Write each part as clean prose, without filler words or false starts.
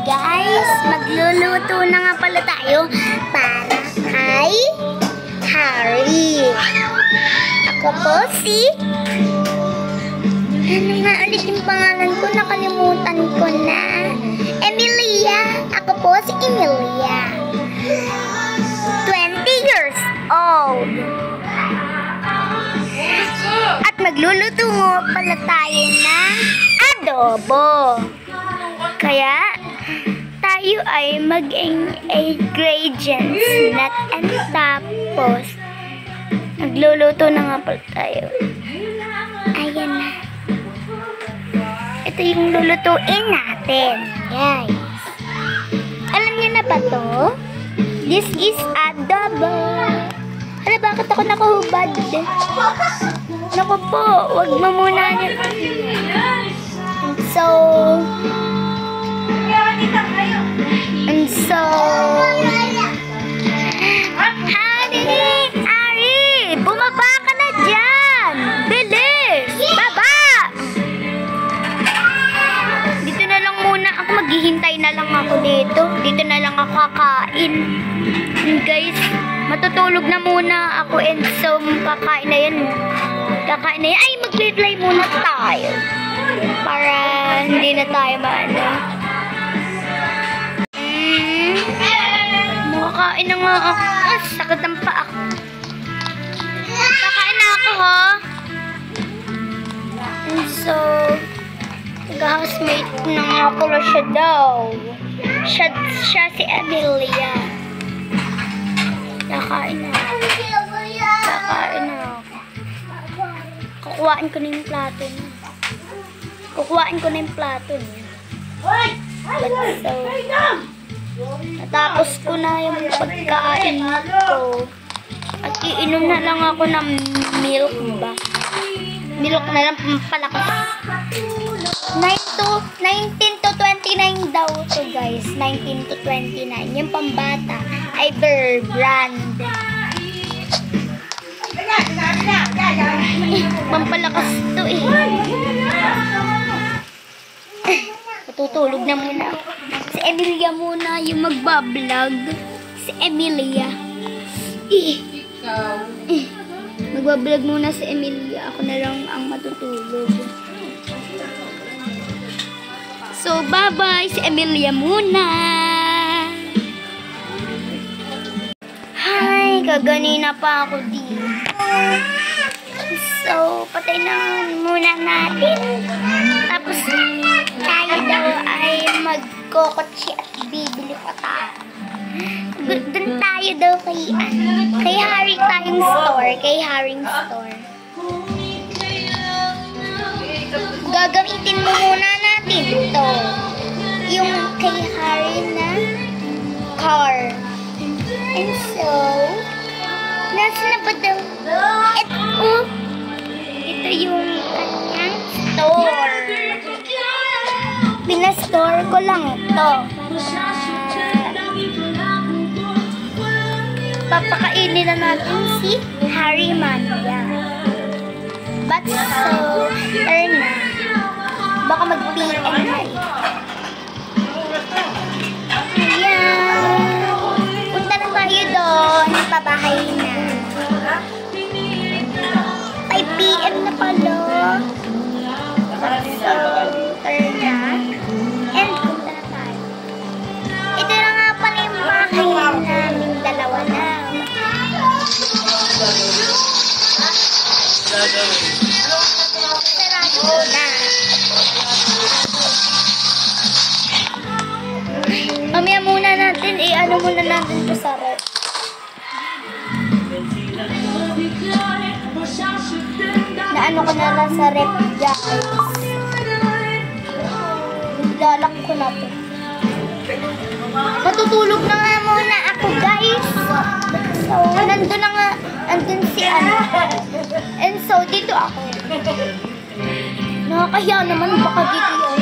guys, magluluto na nga pala tayo para kay Harry. Ako po si... Ano nga ulit yung pangalan ko? Nakalimutan ko na. Emilia. Ako po si Emilia. 20 years old. At magluluto pala tayo ng adobo. Kaya tayo ay mag-ingredients and tapos nagluluto na nga pala tayo. Ayan na. Ito yung lulutuin natin, guys. Alam niyo na ba to? This is adobo. Hala, bakit ako nakahubad? Naku po, wag mo muna niyo. Ari, bumaba ka na dyan. Bilis, baba. Dito na lang muna ako, maghihintay na lang ako dito. Dito na lang ako kakain. Guys, matutulog na muna ako and so kakain na yan. Ay, mag-play muna tayo. Para hindi na tayo maano. Makakain na nga ako. Sakit ang paa ako. Kakain na ako, ha? And so, nag-housemate na nga pala siya daw. Siya si Emilia. Kakain na ako. Kukuhain ko na yung plato niya. Natapos ko na yung pagkain ko. At iinom na lang ako ng milk ba? Milk na lang pampalakas. 19 to 29 daw to guys. 19 to 29. Yung pambata ay Bear Brand. Pampalakas to eh. Matutulog na muna ako. Si Emilia muna yung magbablog. Si Emilia. Magbablog muna si Emilia. Ako na lang ang matutulog. So, bye-bye si Emilia muna. Hi, kaganina pa ako dito. So, patay na muna natin. Tapos, tayo daw ay magkokotse at bibili pa tayo. Doon tayo daw kay Harry tayong store. Kay Haring store. Gagamitin muna natin ito. Yung kay Harry na car. And so, nasa na ba daw? Ito yung kanyang store. Pinastore ko lang ito. Papakainin na natin si Harry Mania. But so, turn na. Baka mag-PM na eh. Ayan. Punta na tayo doon. Pabahay na. 5 PM na pala. So, turn na. And punta na tayo. Ito na nga pala yung bahay namin dalawa na. Sarado na. Mamaya muna natin, ano muna natin ito sa rep. Naano ko na lang sa rep, guys. Lalak ko na ito. Matutulog na nga muna ako, guys. So, nandun na nga, andun si ano. And so, dito ako. Nakakahiya naman, baka dito yun.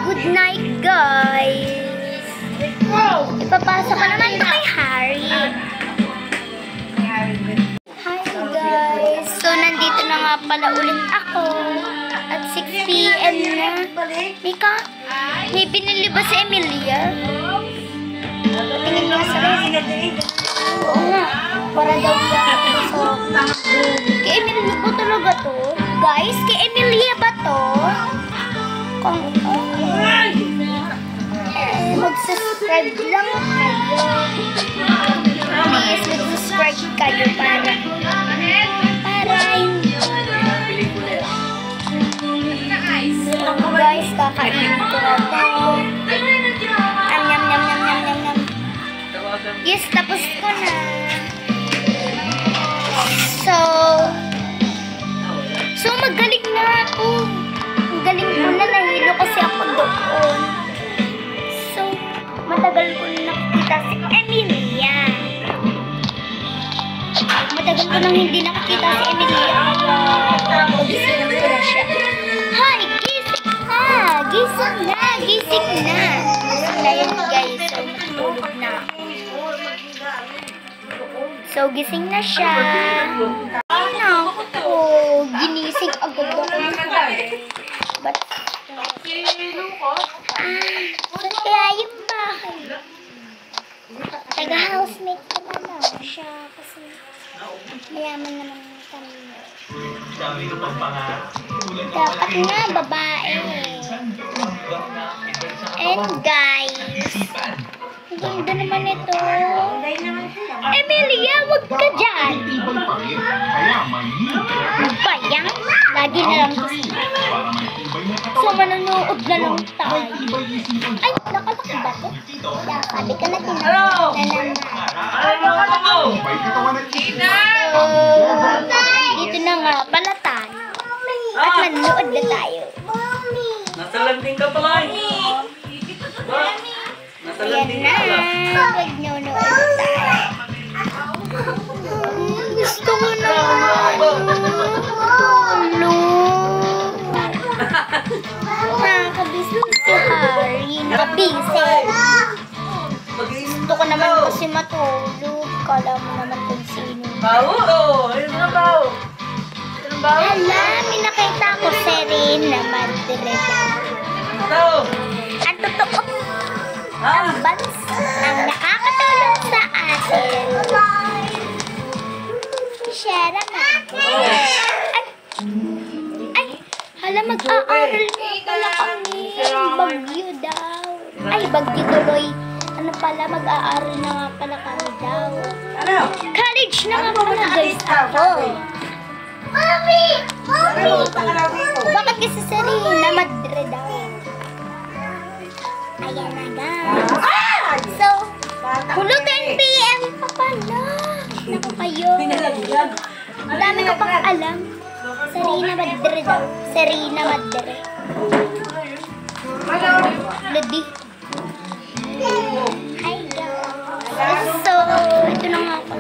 Good night, guys. Ipapasok ko naman ito kay Harry. Hi, guys. So, nandito na nga pala ulit ako. At 6 p.m. na. Mika, may binili ba si Emilia? Tingin nga sa rin. Oo nga. Para daw yan. So, kay Emilia ba talaga to? Guys, kay Emilia ba to? Kung mag-subscribe lang kayo. Please, mag-subscribe kayo para ako guys, kakainin ko na to. Nyam. Yes, tapos ko na. So magaling na ako. Magaling ko na, nahilo kasi ako doon. So, matagal ko na nakikita si Emilia. Matagal ko nang hindi nakikita si Emilia. Magising ko na siya. Hi, gising na! Gising na! Gising na! Gising na yun guys. So, tulog na. So, gising na siya. Ako, ginising agad ako. But, saan kaya yung bahay? Taga-housemate ko na lang siya kasi mayaman naman kami. Dapat nga babae. And guys, ganda naman ito. Emilia, wag ka dyan. Bayang, lagi na lang gusto. So, manonood na lang tayo. Ay, nakalaki ba ito? Sabi ka na tinanong. Dito na nga pala tayo. At manonood na tayo. Nasa landing ka pala. Nasa landing ka pala. Manonood tayo. Gusto ko na. Nakakabisi si Harry. Nakabisi. Gusto ko naman kasi matulog. Kala mo naman kung sino. Bao? Ayun na bao. Hala, may nakita ko si Rina Madrid. Ang totoo, ang bansa ang nakakatulong sa atin. Share natin. Ay, hala, mag-aaral pala kami. Bagyo daw. Ay, bagyo tuloy. Ano pala, mag-aaral na nga pala kami daw. College na nga pala guys ako. Mami! Bakit kasi sa Rina Madrid daw? Ayan na guys. So, hulo 10 p.m. pa pala. Naku kayo. Ang dami ko pang alam. Serena Madrid daw. Serena Madrid. Lodi. Hi guys. So, ito na nga ako.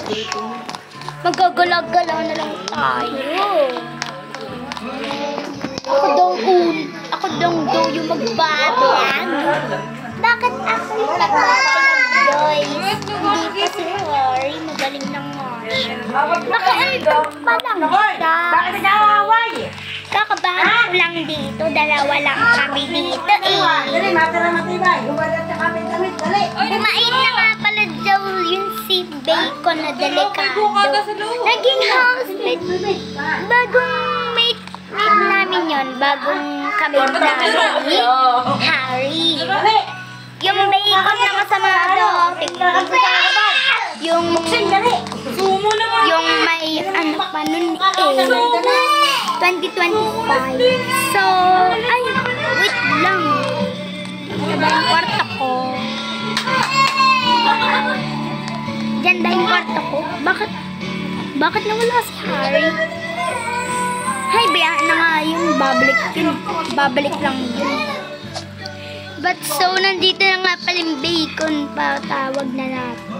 Magagala-gala na lang tayo. Ako daw yung magbablog. Bakit ako yung magbablog, guys? Hindi pa si Harry, magaling lang nga siya. Naka-elcom pa lang siya. Bakit nag-aaway? Kakabahan ko lang dito, dalawa lang kami dito eh. Dali, matira matibay. Huwalat sa kami damit, dali. Kumain na nga pala daw yung si Bacon na delikado. Naging housemate. Bagong mate namin yun. Bagong kami ni Harry. Yung Bacon na kasamado. Yung may ano pa nun eh. 2025. So, ay, wait lang. Diba yung kwarto ko? Diyan ba yung kwarto ko? Bakit nawala si Harry? Hay, bayaan na nga yung babalik lang yun. But so, nandito na nga pala yung Bacon pa, tawag na natin.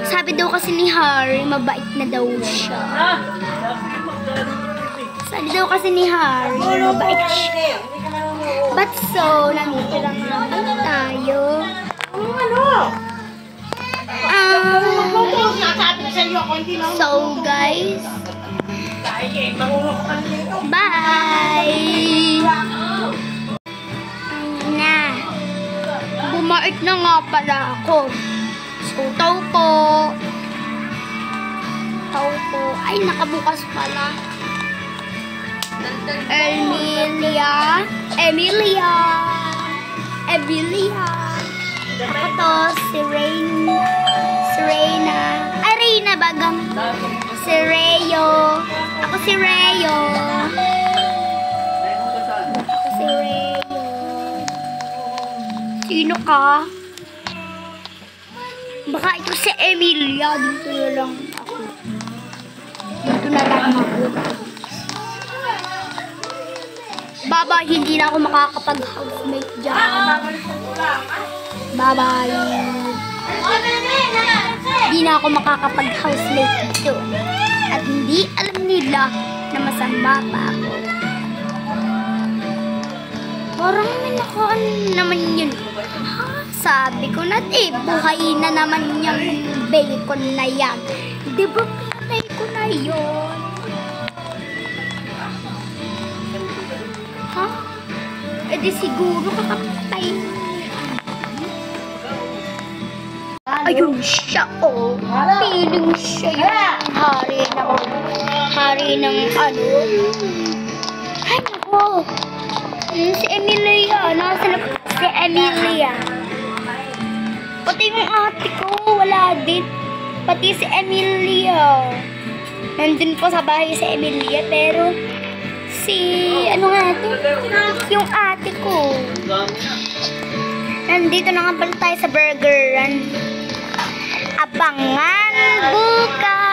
Sabi daw kasi ni Harry, mabait na daw siya. Sabi daw kasi ni Harry, mabait siya. But so, nandito lang naman tayo. So guys, bye! na nga pala ako. So, tao po. Ay, nakabukas pala. Emilia. Ako to, si Reyna. Ay, Reyna bagang. Si Reyo. Ako si Reyo. Sino ka? Baka ito si Emilia. Dito na lang ako. Bye-bye. Hindi na ako makakapag-housemate dyan. Bye-bye. Hindi na ako makakapag-housemate dito. At hindi alam nila na masama pa ako. Parang may nakaan naman yun. Ha? Sabi ko na buhay na naman yung bacon na yan. Di ba pinatay ko na yun? Ha? E di siguro kakapatay. Ayun siya, oh. Feeling siya yung hari ng ano. Ay, nako. Si Emilia. Nasaan na si Emilia? Pati yung ate ko, wala din. Pati si Emilia. Nandun po sa bahay si Emilia, pero ano nga ito? Yung ate ko. Nandito na nga pala tayo sa burgeran. Abangan bukas!